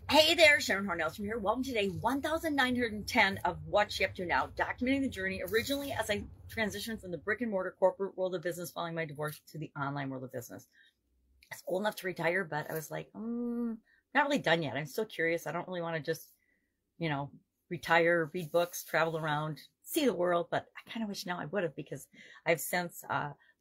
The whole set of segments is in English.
Hey there, Sharon Horne-Ellstrom here. Welcome to day 1910 of What's She Up To Now, documenting the journey originally as I transitioned from the brick and mortar corporate world of business following my divorce to the online world of business. I was old enough to retire, but I was like, not really done yet. I'm still curious. I don't really want to just, you know, retire, read books, travel around, see the world, but I kind of wish now I would have because I've since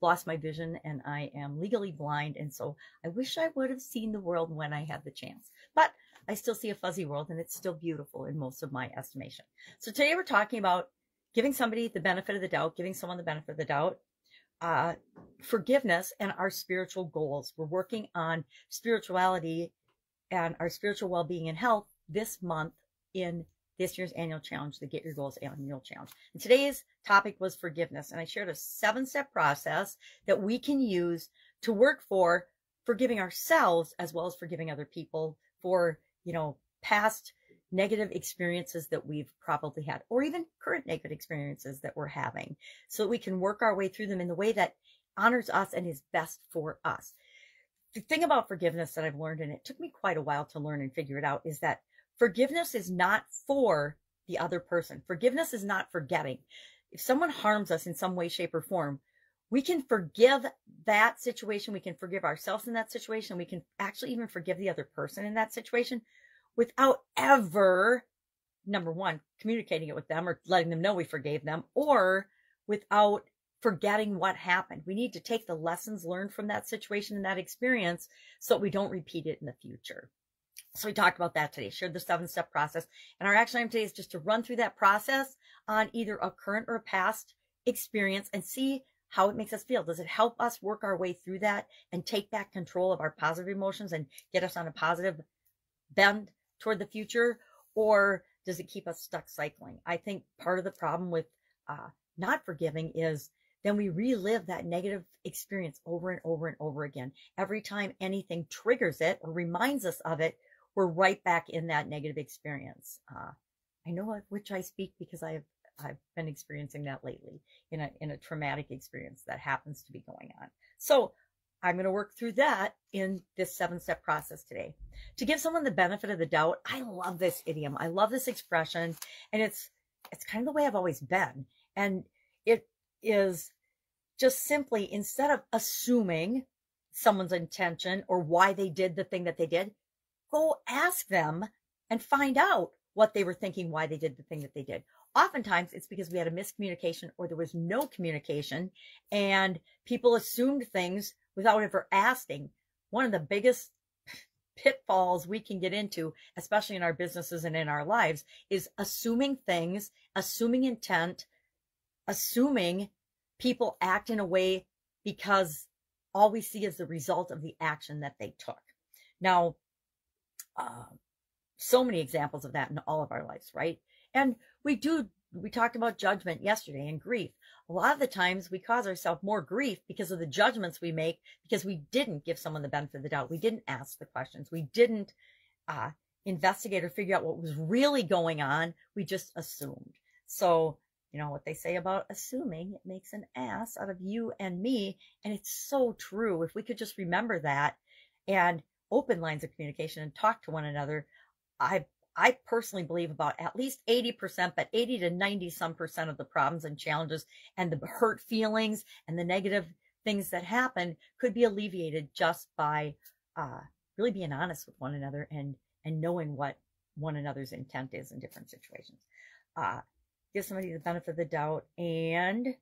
lost my vision and I am legally blind. And so I wish I would have seen the world when I had the chance. But I still see a fuzzy world and it's still beautiful in most of my estimation. So today we're talking about giving somebody the benefit of the doubt, giving someone the benefit of the doubt, forgiveness, and our spiritual goals. We're working on spirituality and our spiritual well-being and health this month in this year's annual challenge, the Get Your Goals annual challenge. And today's topic was forgiveness. And I shared a 7-step process that we can use to work for forgiving ourselves as well as forgiving other people for, past negative experiences that we've probably had, or even current negative experiences that we're having, so that we can work our way through them in the way that honors us and is best for us. The thing about forgiveness that I've learned, and it took me quite a while to learn and figure it out, is that forgiveness is not for the other person. Forgiveness is not forgetting. If someone harms us in some way, shape, or form, we can forgive that situation. We can forgive ourselves in that situation. We can actually even forgive the other person in that situation without ever, number one, communicating it with them or letting them know we forgave them, or without forgetting what happened. We need to take the lessons learned from that situation and that experience so that we don't repeat it in the future. So we talked about that today, shared the 7-step process. And our action item today is just to run through that process on either a current or a past experience and see how it makes us feel. Does it help us work our way through that and take back control of our positive emotions and get us on a positive bend toward the future? Or does it keep us stuck cycling? I think part of the problem with not forgiving is then we relive that negative experience over and over and over again. Every time anything triggers it or reminds us of it, we're right back in that negative experience. I know of which I speak because I've been experiencing that lately in a traumatic experience that happens to be going on. So I'm going to work through that in this 7-step process today. To give someone the benefit of the doubt, I love this idiom. I love this expression, and it's kind of the way I've always been. And it is just simply, instead of assuming someone's intention or why they did the thing that they did, go ask them and find out what they were thinking, why they did the thing that they did. Oftentimes it's because we had a miscommunication or there was no communication and people assumed things without ever asking. One of the biggest pitfalls we can get into, especially in our businesses and in our lives, is assuming things, assuming intent, assuming people act in a way because all we see is the result of the action that they took. Now, so many examples of that in all of our lives, right? And we talked about judgment yesterday and grief. A lot of the times we cause ourselves more grief because of the judgments we make because we didn't give someone the benefit of the doubt. We didn't ask the questions. We didn't investigate or figure out what was really going on. We just assumed. So, you know what they say about assuming, it makes an ass out of you and me. And it's so true. If we could just remember that and open lines of communication and talk to one another, I personally believe about at least 80%, but 80 to 90 some percent of the problems and challenges and the hurt feelings and the negative things that happen could be alleviated just by really being honest with one another and knowing what one another's intent is in different situations. Give somebody the benefit of the doubt, and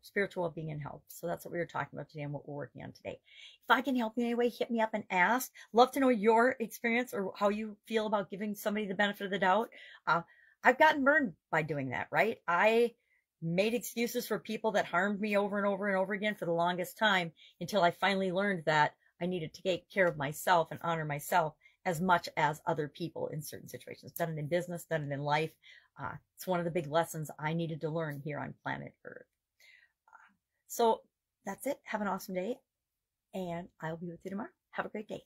spiritual well-being and health. So that's what we were talking about today and what we're working on today. If I can help you in any way, hit me up and ask. Love to know your experience or how you feel about giving somebody the benefit of the doubt. I've gotten burned by doing that, right? I made excuses for people that harmed me over and over and over again for the longest time until I finally learned that I needed to take care of myself and honor myself as much as other people in certain situations. Done it in business, done it in life. It's one of the big lessons I needed to learn here on planet Earth. So that's it. Have an awesome day, and I'll be with you tomorrow. Have a great day.